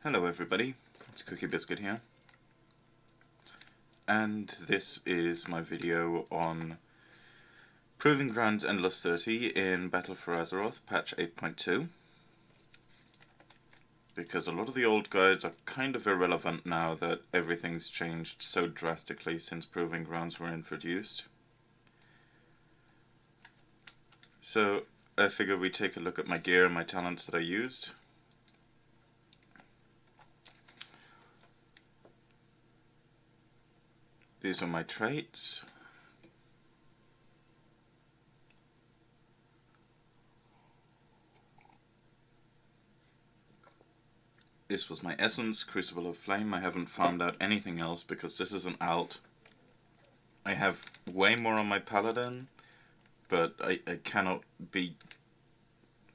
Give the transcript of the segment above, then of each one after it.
Hello everybody, it's Cookie Biscuit here, and this is my video on Proving Grounds Endless 30 in Battle for Azeroth, patch 8.2, because a lot of the old guides are kind of irrelevant now that everything's changed so drastically since Proving Grounds were introduced. So I figured we'd take a look at my gear and my talents that I used. These are my traits. This was my essence, Crucible of Flame. I haven't farmed out anything else because this is an alt. I have way more on my paladin, but I cannot be...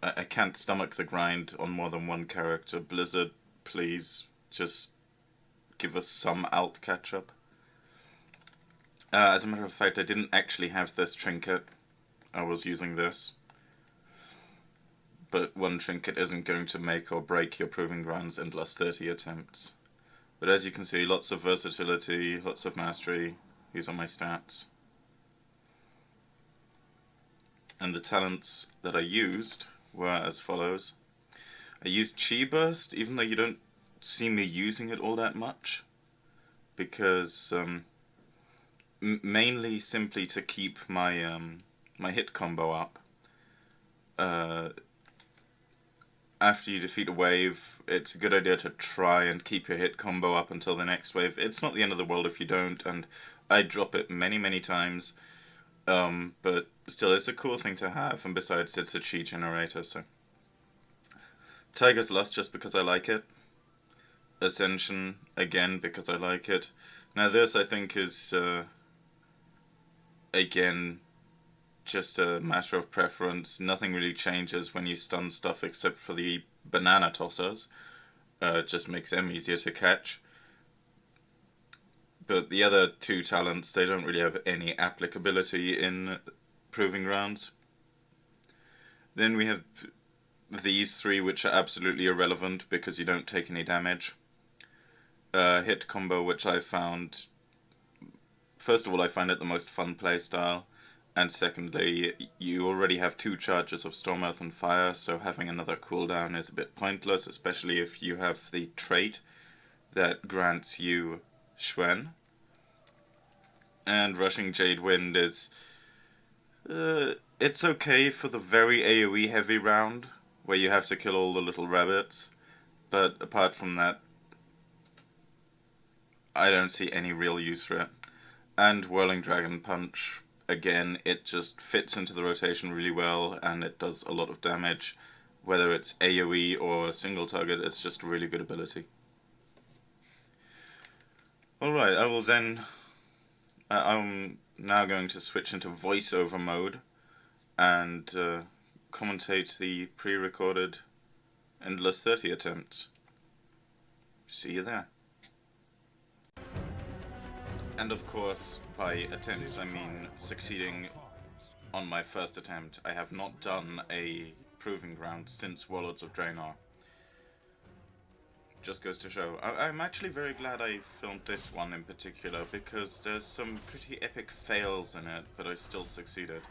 I can't stomach the grind on more than one character. Blizzard, please, just give us some alt catch-up. As a matter of fact, I didn't actually have this trinket. I was using this. But one trinket isn't going to make or break your Proving Grounds Endless 30 attempts. But as you can see, lots of versatility, lots of mastery. These are my stats. And the talents that I used were as follows. I used Chi Burst, even though you don't see me using it all that much. Because... mainly simply to keep my my hit combo up. After you defeat a wave, it's a good idea to try and keep your hit combo up until the next wave. It's not the end of the world if you don't, and I drop it many times. But still, it's a cool thing to have, and besides, it's a chi generator, so... Tiger's Lust, just because I like it. Ascension, again, because I like it. Now this, I think, is... again, just a matter of preference. Nothing really changes when you stun stuff except for the banana tossers. It just makes them easier to catch. But the other two talents, they don't really have any applicability in Proving Grounds. Then we have these three, which are absolutely irrelevant because you don't take any damage. Hit combo, which I found... First of all, I find it the most fun playstyle, and secondly, you already have 2 charges of Storm, Earth and Fire, so having another cooldown is a bit pointless, especially if you have the trait that grants you Xuen. And Rushing Jade Wind is... it's okay for the very AoE heavy round, where you have to kill all the little rabbits, but apart from that, I don't see any real use for it. And Whirling Dragon Punch, again, it just fits into the rotation really well, and it does a lot of damage. Whether it's AoE or a single target, it's just a really good ability. Alright, I will then... I'm now going to switch into voiceover mode, and commentate the pre-recorded Endless 30 attempts. See you there. And of course, by attempts, I mean succeeding on my first attempt. I have not done a Proving Ground since Warlords of Draenor. Just goes to show. I'm actually very glad I filmed this one in particular, because there's some pretty epic fails in it, but I still succeeded.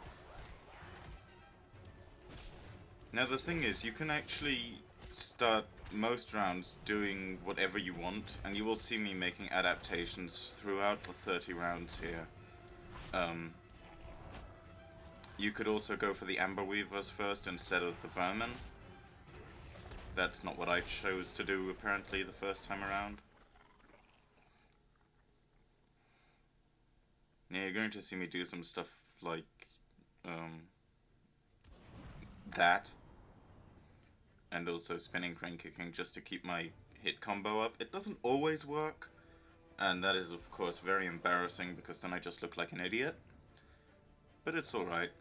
Now the thing is, you can actually start most rounds doing whatever you want, and you will see me making adaptations throughout the 30 rounds here. You could also go for the Amber Weavers first instead of the Vermin. That's not what I chose to do, apparently, the first time around. Yeah, you're going to see me do some stuff like that. And also spinning crane kicking just to keep my hit combo up. It doesn't always work, and that is of course very embarrassing because then I just look like an idiot. But it's alright.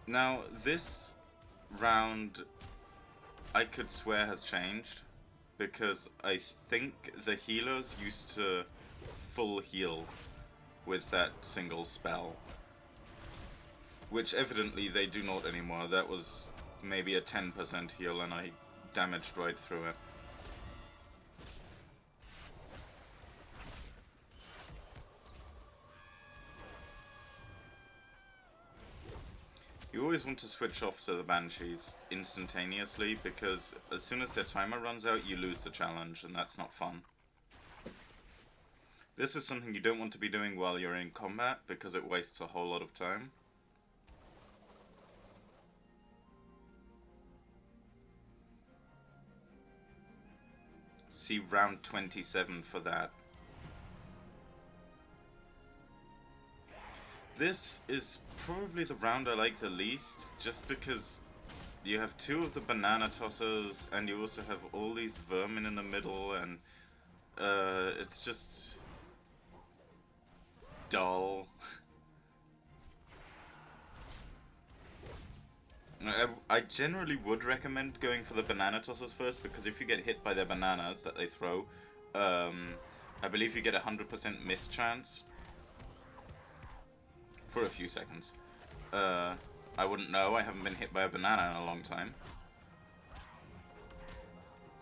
Now this round I could swear has changed, because I think the healers used to full heal with that single spell. Which evidently they do not anymore. That was maybe a 10% heal and I damaged right through it. You always want to switch off to the Banshees instantaneously, because as soon as their timer runs out, you lose the challenge, and that's not fun. This is something you don't want to be doing while you're in combat, because it wastes a whole lot of time. See round 27 for that. This is probably the round I like the least, just because you have two of the banana tossers, and you also have all these vermin in the middle, and it's just dull. I generally would recommend going for the banana tossers first, because if you get hit by their bananas that they throw, I believe you get a 100% miss chance. For a few seconds. I wouldn't know, I haven't been hit by a banana in a long time.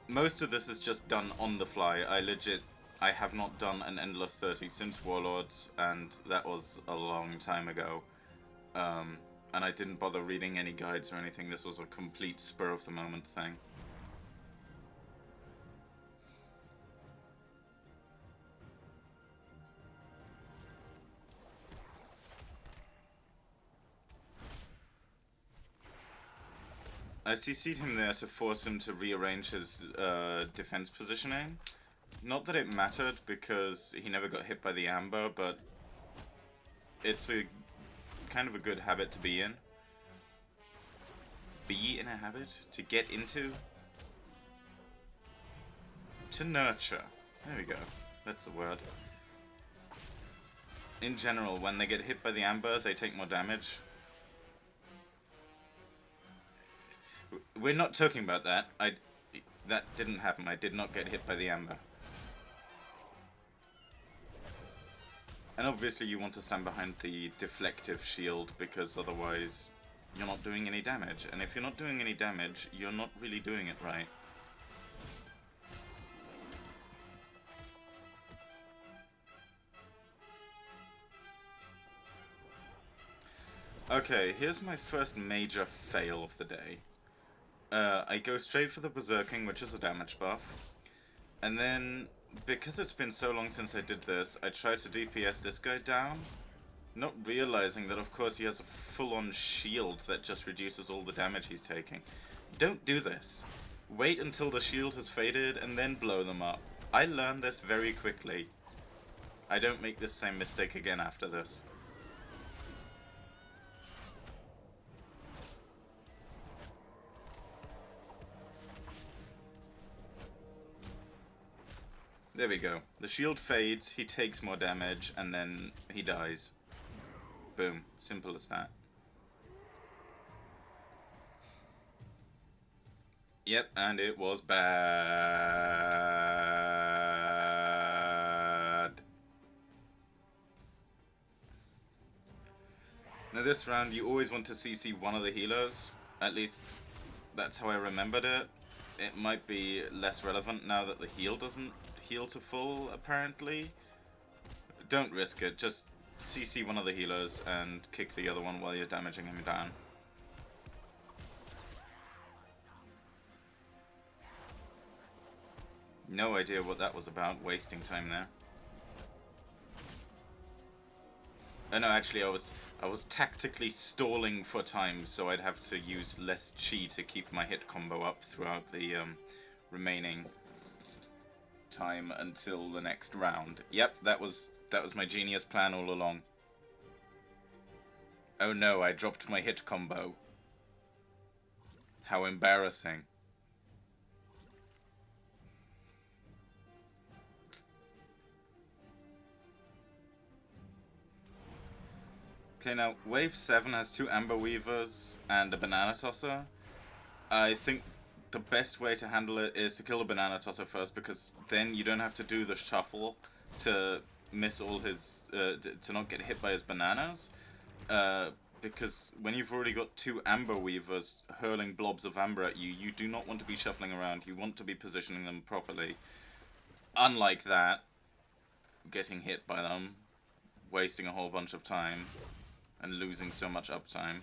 Most of this is just done on the fly. I have not done an Endless 30 since Warlords, and that was a long time ago. And I didn't bother reading any guides or anything. This was a complete spur-of-the-moment thing. I CC'd him there to force him to rearrange his defense positioning. Not that it mattered, because he never got hit by the amber, but it's a kind of a good habit to be in. Be in a habit? To get into? To nurture. There we go. That's the word. In general, when they get hit by the amber, they take more damage. We're not talking about that. That didn't happen. I did not get hit by the amber. And obviously you want to stand behind the deflective shield, because otherwise you're not doing any damage. And if you're not doing any damage, you're not really doing it right. Okay, here's my first major fail of the day. I go straight for the Berserking, which is a damage buff. And then, because it's been so long since I did this, I try to DPS this guy down. Not realizing that, of course, he has a full-on shield that just reduces all the damage he's taking. Don't do this. Wait until the shield has faded and then blow them up. I learned this very quickly. I don't make this same mistake again after this. There we go. The shield fades, he takes more damage, and then he dies. Boom. Simple as that. Yep, and it was bad. Now this round, you always want to CC one of the healers. At least, that's how I remembered it. It might be less relevant now that the heal doesn't heal to full, apparently. Don't risk it, just CC one of the healers and kick the other one while you're damaging him down. No idea what that was about, wasting time there. Oh no, actually I was tactically stalling for time, so I'd have to use less chi to keep my hit combo up throughout the remaining time until the next round. Yep, that was my genius plan all along. Oh no, I dropped my hit combo. How embarrassing. Okay, now wave 7 has 2 Amber Weavers and a Banana Tosser. I think the best way to handle it is to kill a Banana Tosser first, because then you don't have to do the shuffle to miss all his to not get hit by his bananas, because when you've already got two amber weavers hurling blobs of amber at you, you do not want to be shuffling around. You want to be positioning them properly. Unlike that, getting hit by them, wasting a whole bunch of time, and losing so much uptime.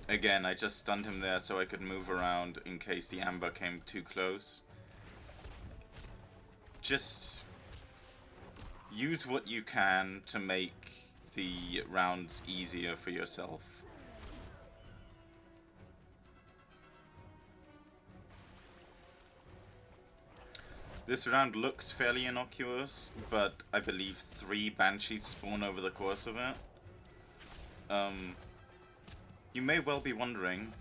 Again, I just stunned him there so I could move around in case the amber came too close. Just use what you can to make the rounds easier for yourself. This round looks fairly innocuous, but I believe 3 banshees spawn over the course of it. You may well be wondering,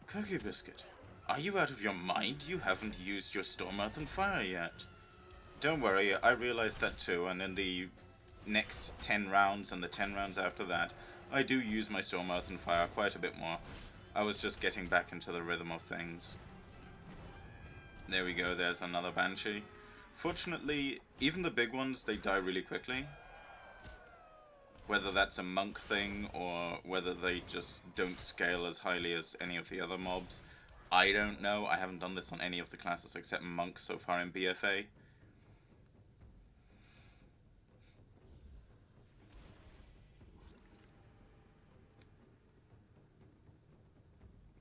Cookie Biscuit, are you out of your mind? You haven't used your Storm, Earth, and Fire yet. Don't worry, I realized that too, and in the next 10 rounds and the 10 rounds after that, I do use my Storm, Earth, and Fire quite a bit more. I was just getting back into the rhythm of things. There we go, there's another Banshee. Fortunately, even the big ones, they die really quickly. Whether that's a monk thing, or whether they just don't scale as highly as any of the other mobs, I don't know. I haven't done this on any of the classes except monk so far in BFA.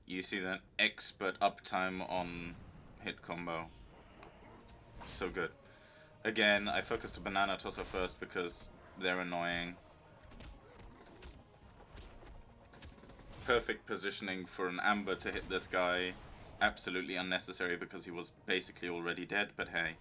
You see that expert uptime on hit combo. So good. Again, I focused a banana tosser first because they're annoying. Perfect positioning for an amber to hit this guy. Absolutely unnecessary because he was basically already dead, but hey.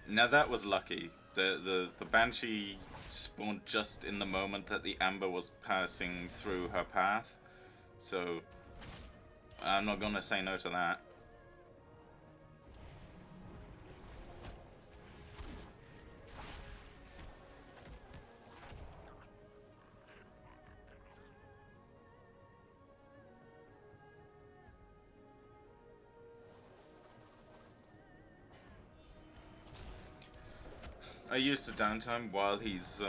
Now that was lucky. The Banshee spawned just in the moment that the amber was passing through her path. So, I'm not gonna say no to that. I used the downtime while he's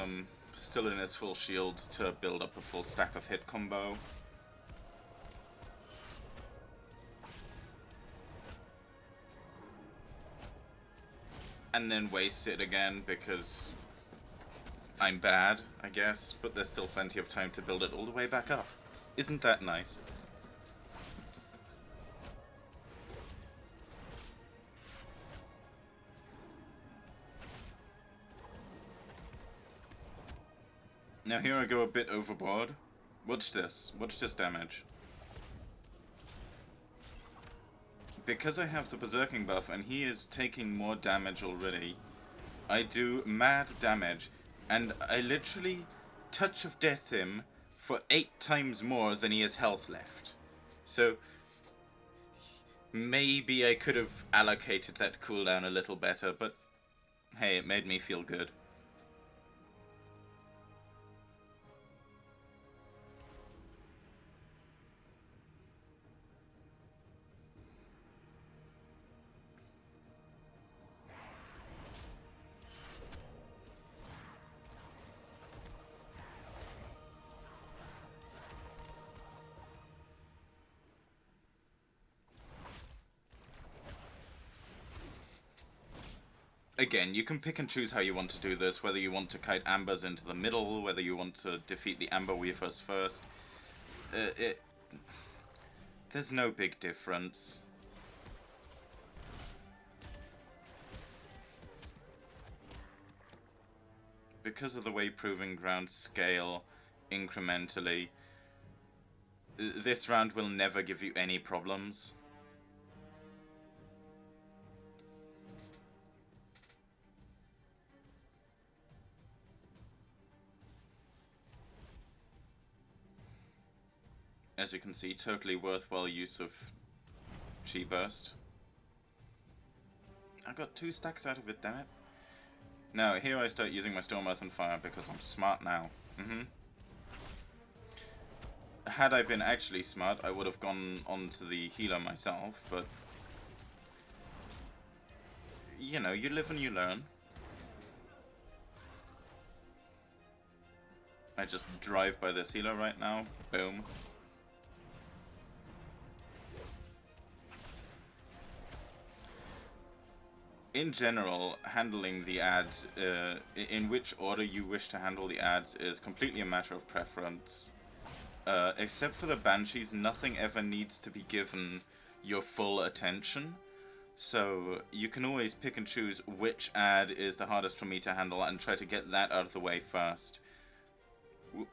still in his full shield to build up a full stack of hit combo. And then waste it again because I'm bad, I guess, but there's still plenty of time to build it all the way back up. Isn't that nice? Now here I go a bit overboard. Watch this damage. Because I have the berserking buff and he is taking more damage already, I do mad damage, and I literally touch of death him for 8 times more than he has health left. So maybe I could have allocated that cooldown a little better, but hey, it made me feel good. Again, you can pick and choose how you want to do this, whether you want to kite ambers into the middle, whether you want to defeat the amber weavers first. There's no big difference. Because of the way Proving Grounds scale incrementally, this round will never give you any problems. As you can see, totally worthwhile use of Chi Burst. I got 2 stacks out of it, damn it. Now, here I start using my Storm, Earth and Fire because I'm smart now. Had I been actually smart, I would have gone on to the healer myself, but... you know, you live and you learn. I just drive by this healer right now. Boom. In general, handling the ads, in which order you wish to handle the ads, is completely a matter of preference. Except for the Banshees, nothing ever needs to be given your full attention. So you can always pick and choose which ad is the hardest for me to handle and try to get that out of the way first.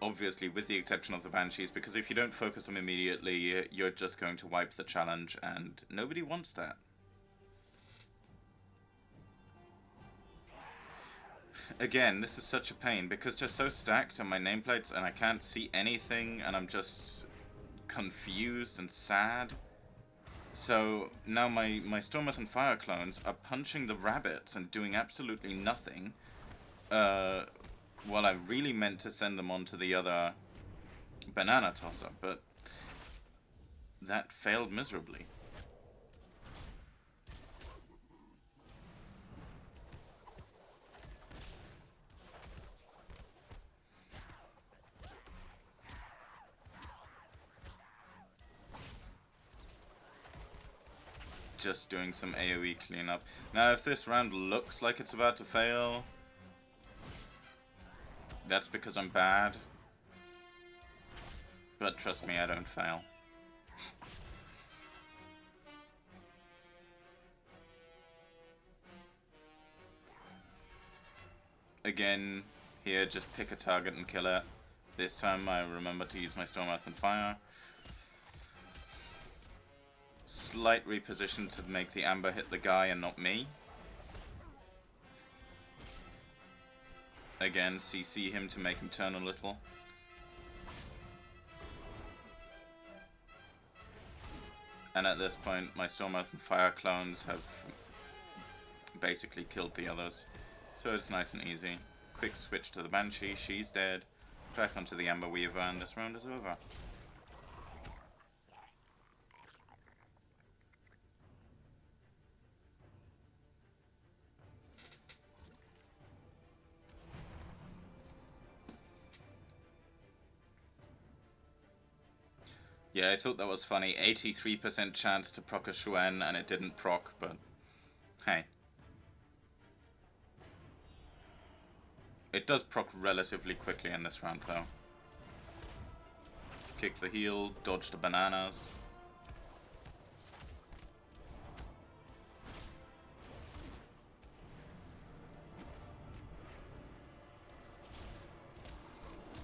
Obviously, with the exception of the Banshees, because if you don't focus them immediately, you're just going to wipe the challenge, and nobody wants that. Again, this is such a pain, because they're so stacked on my nameplates, and I can't see anything, and I'm just confused and sad. So now my Storm, Earth and Fire clones are punching the rabbits and doing absolutely nothing, while I really meant to send them on to the other banana tosser, but that failed miserably. Just doing some AoE cleanup. Now, if this round looks like it's about to fail, that's because I'm bad. But trust me, I don't fail. Again, here, just pick a target and kill it. This time I remember to use my Storm, Earth and Fire. Slight reposition to make the amber hit the guy and not me. Again, CC him to make him turn a little. And at this point, my Storm, Earth and Fire clones have basically killed the others. So it's nice and easy. Quick switch to the Banshee, she's dead. Back onto the Amber Weaver, and this round is over. Yeah, I thought that was funny. 83% chance to proc a Xuen, and it didn't proc, but hey. It does proc relatively quickly in this round, though. Kick the heal, dodge the bananas.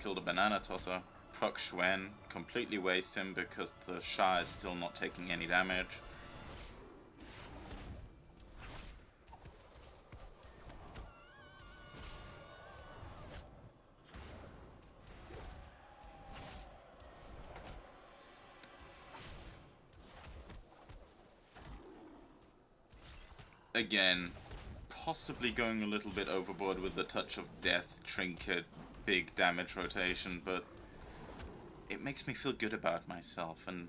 Kill the banana tosser. Proc Xuen, completely waste him because the Sha is still not taking any damage. Again, possibly going a little bit overboard with the Touch of Death trinket, big damage rotation, but it makes me feel good about myself, and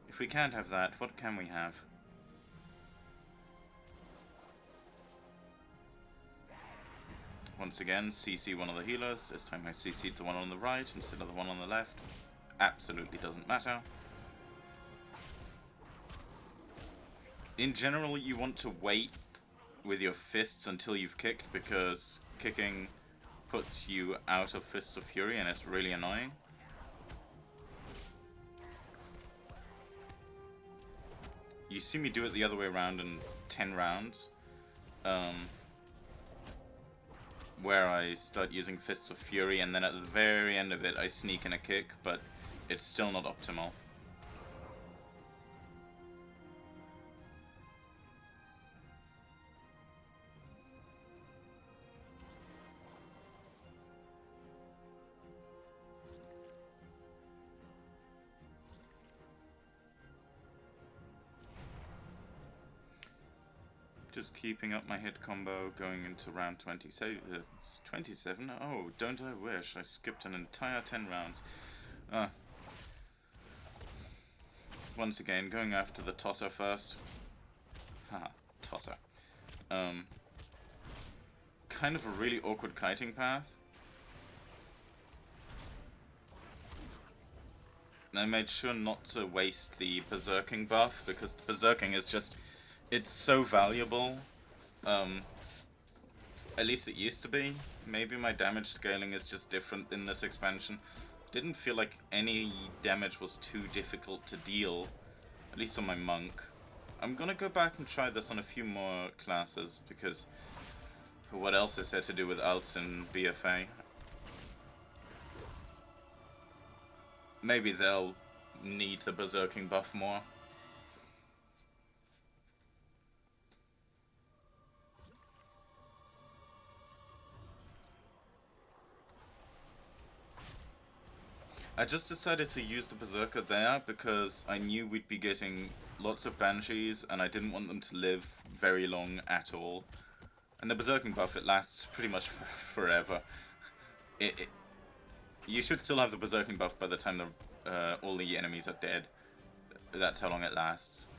if we can't have that, what can we have? Once again, CC one of the healers. This time I CC'd the one on the right instead of the one on the left. Absolutely doesn't matter. In general, you want to wait with your fists until you've kicked, because kicking puts you out of Fists of Fury and it's really annoying. You see me do it the other way around in 10 rounds, where I start using Fists of Fury and then at the very end of it I sneak in a kick, but it's still not optimal. Just keeping up my hit combo, going into round 20. So, 27? Oh, don't I wish. I skipped an entire 10 rounds. Once again, going after the tosser first. Haha, tosser. Kind of a really awkward kiting path. I made sure not to waste the berserking buff, because berserking is just... it's so valuable. At least it used to be. Maybe my damage scaling is just different in this expansion. Didn't feel like any damage was too difficult to deal. At least on my monk. I'm gonna go back and try this on a few more classes, because... what else is there to do with alts in BFA? Maybe they'll need the berserking buff more. I just decided to use the berserker there because I knew we'd be getting lots of banshees and I didn't want them to live very long at all. And the berserking buff, it lasts pretty much forever. You should still have the berserking buff by the time all the enemies are dead. That's how long it lasts.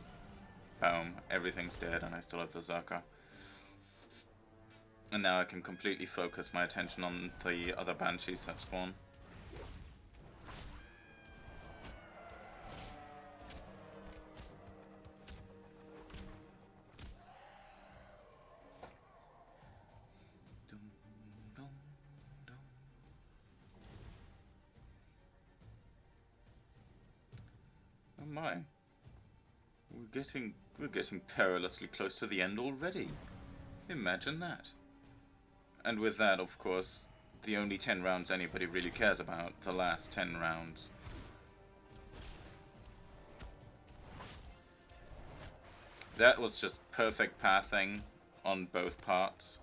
Boom, everything's dead and I still have the berserker. And now I can completely focus my attention on the other banshees that spawn. Oh my. We're getting perilously close to the end already. Imagine that. And with that, of course, the only 10 rounds anybody really cares about, the last 10 rounds. That was just perfect pathing on both parts.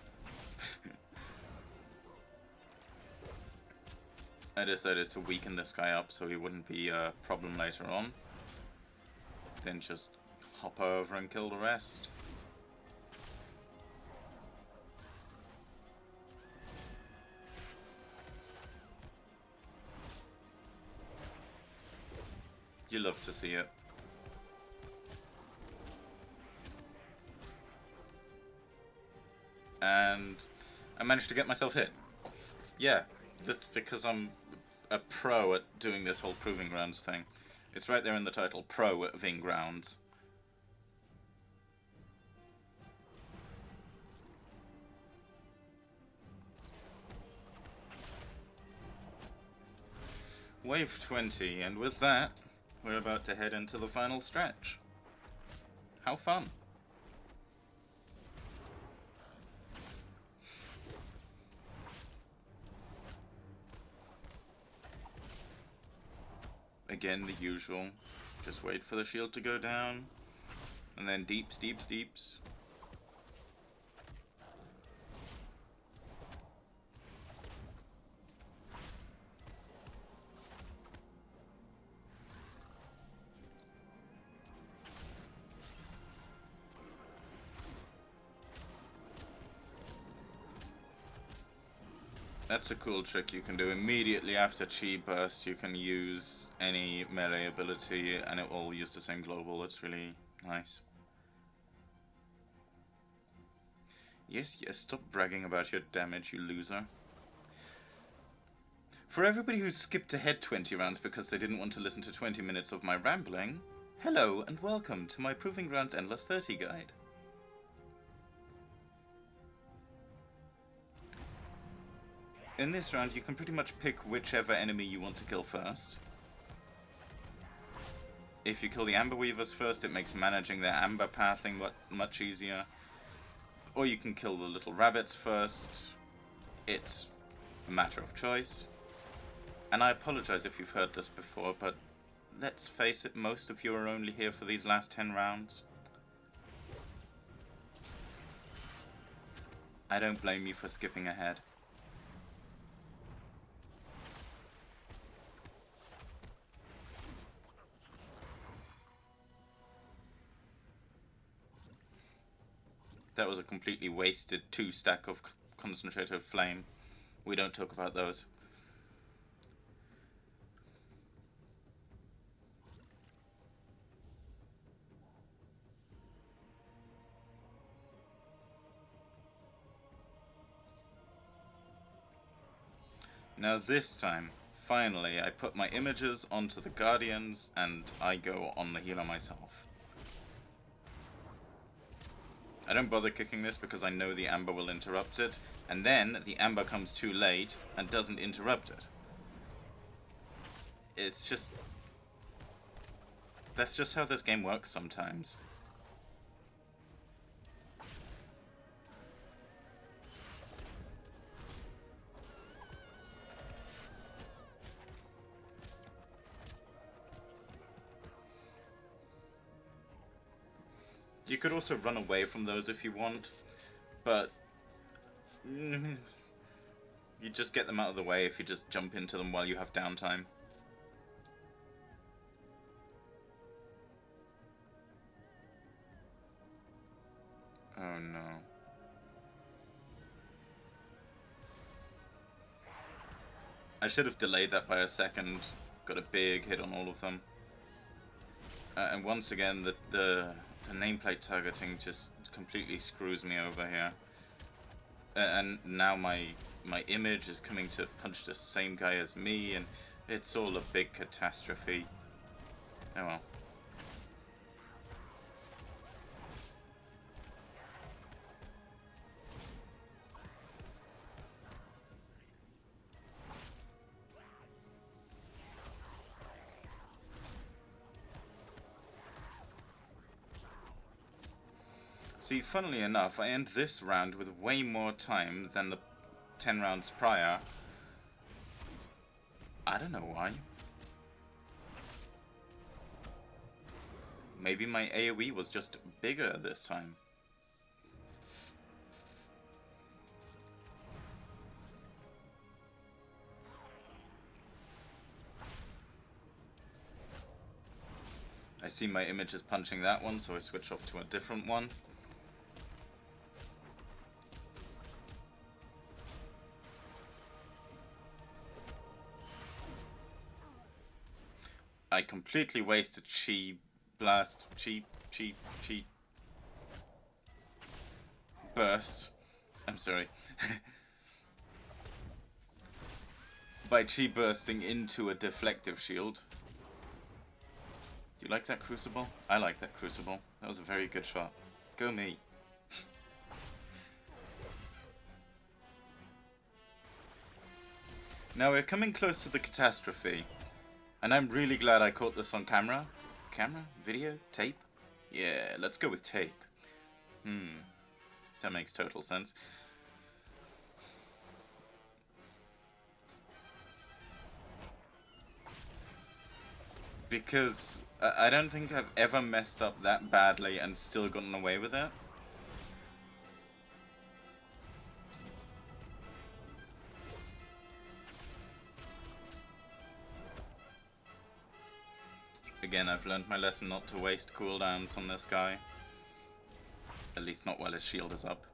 I decided to weaken this guy up so he wouldn't be a problem later on. Then just hop over and kill the rest. You love to see it. And I managed to get myself hit. Yeah, that's because I'm a pro at doing this whole proving grounds thing. It's right there in the title, pro at Ving Grounds. Wave 20, and with that, we're about to head into the final stretch. How fun! Again, the usual. Just wait for the shield to go down. And then deeps, deeps, deeps. That's a cool trick you can do. Immediately after Chi Burst, you can use any melee ability and it will use the same global. It's really nice. Yes, yes, stop bragging about your damage, you loser. For everybody who skipped ahead 20 rounds because they didn't want to listen to 20 minutes of my rambling, hello and welcome to my Proving Grounds Endless 30 guide. In this round, you can pretty much pick whichever enemy you want to kill first. If you kill the Amber Weavers first, it makes managing their amber pathing much easier. Or you can kill the little rabbits first. It's a matter of choice. And I apologize if you've heard this before, but let's face it, most of you are only here for these last 10 rounds. I don't blame you for skipping ahead. That was a completely wasted 2 stack of concentrated flame. We don't talk about those. Now this time, finally, I put my images onto the guardians and I go on the healer myself. I don't bother kicking this because I know the amber will interrupt it, and then the amber comes too late and doesn't interrupt it. It's just... that's just how this game works sometimes. You could also run away from those if you want, but you just get them out of the way if you just jump into them while you have downtime. Oh no. I should have delayed that by a second. Got a big hit on all of them. And once again, the nameplate targeting just completely screws me over here. And now my image is coming to punch the same guy as me, and it's all a big catastrophe. Oh well. See, funnily enough, I end this round with way more time than the 10 rounds prior. I don't know why. Maybe my AoE was just bigger this time. I see my image is punching that one, so I switch off to a different one. I completely wasted chi blast, chi burst. I'm sorry. By chi bursting into a deflective shield. Do you like that crucible? I like that crucible. That was a very good shot. Go me. Now we're coming close to the catastrophe. And I'm really glad I caught this on camera. Camera? Video? Tape? Yeah, let's go with tape. That makes total sense. Because I don't think I've ever messed up that badly and still gotten away with it. Again, I've learned my lesson not to waste cooldowns on this guy. At least not while his shield is up.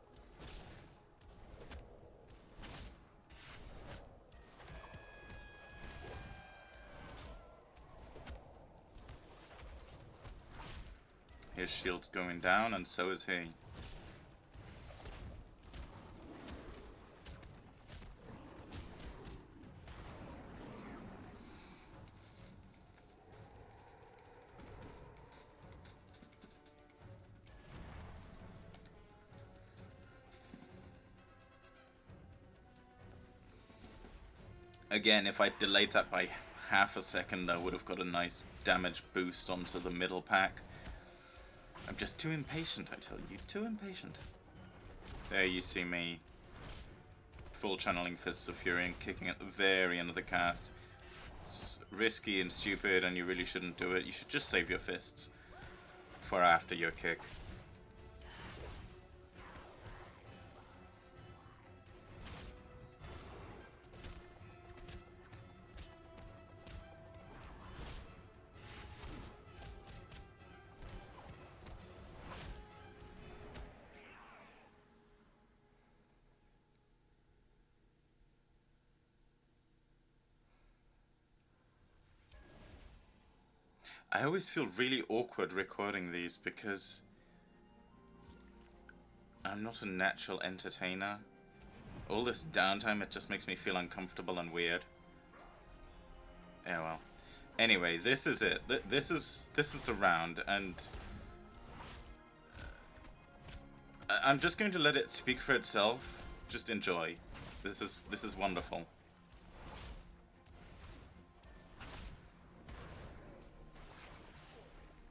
His shield's going down, and so is he. Again, if I delayed that by half a second, I would have got a nice damage boost onto the middle pack. I'm just too impatient, I tell you. Too impatient. There you see me. Full channeling Fists of Fury and kicking at the very end of the cast. It's risky and stupid and you really shouldn't do it. You should just save your fists for after your kick. I always feel really awkward recording these because I'm not a natural entertainer. All this downtime, it just makes me feel uncomfortable and weird. Yeah, well. Anyway, this is it. This is the round, and I'm just going to let it speak for itself. Just enjoy. This is wonderful.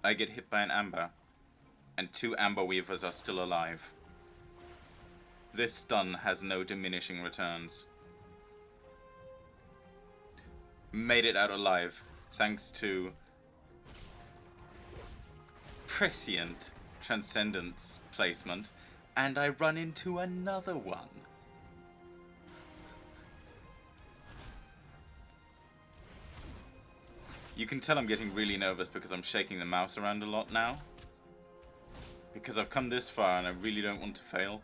I get hit by an amber, and 2 amber weavers are still alive. This stun has no diminishing returns. Made it out alive, thanks to prescient transcendence placement, and I run into another one. You can tell I'm getting really nervous because I'm shaking the mouse around a lot now. Because I've come this far and I really don't want to fail.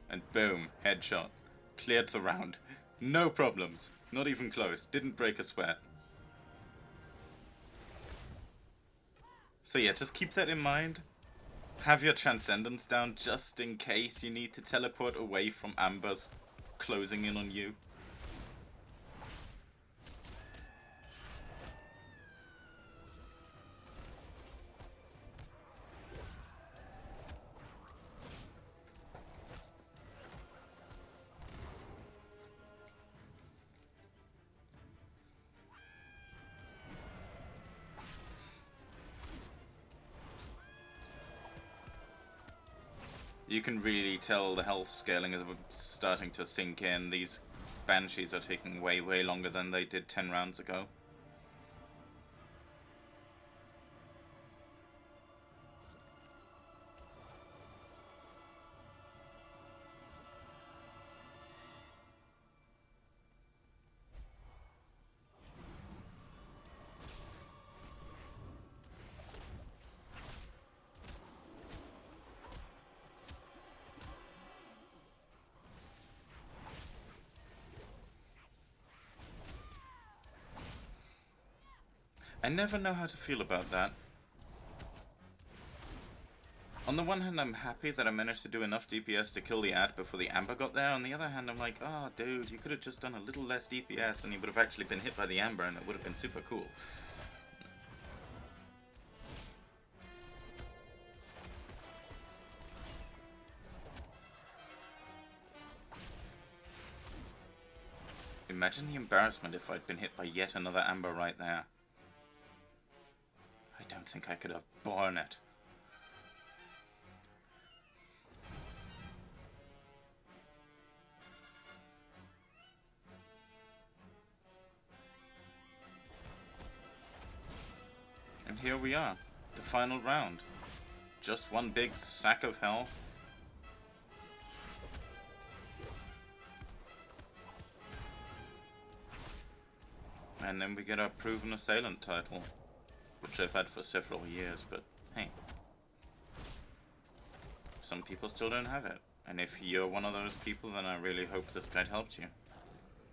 And boom, headshot. Cleared the round. No problems. Not even close. Didn't break a sweat. So yeah, just keep that in mind. Have your transcendence down just in case you need to teleport away from ambers closing in on you. You can really tell the health scaling is starting to sink in. These banshees are taking way longer than they did 10 rounds ago. I never know how to feel about that. On the one hand, I'm happy that I managed to do enough DPS to kill the ad before the amber got there. On the other hand, I'm like, oh, dude, you could have just done a little less DPS and you would have actually been hit by the amber and it would have been super cool. Imagine the embarrassment if I'd been hit by yet another amber right there. I don't think I could have borne it. And here we are, the final round. Just one big sack of health. And then we get our Proven Assailant title, which I've had for several years, but hey. Some people still don't have it. And if you're one of those people, then I really hope this guide helped you.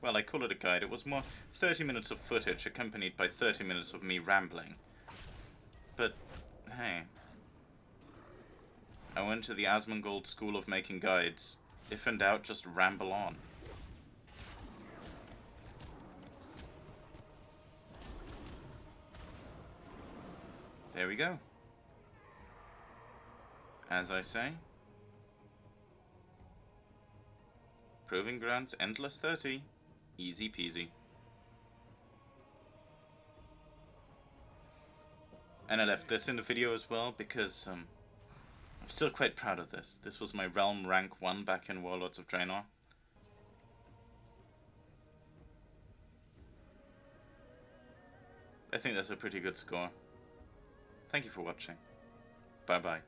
Well, I call it a guide. It was more 30 minutes of footage accompanied by 30 minutes of me rambling. But, hey. I went to the Asmongold School of Making Guides. If in doubt, just ramble on. There we go. As I say, Proving Grounds Endless 30, easy peasy. And I left this in the video as well because I'm still quite proud of this. This was my Realm rank 1 back in Warlords of Draenor. I think that's a pretty good score. Thank you for watching. Bye bye.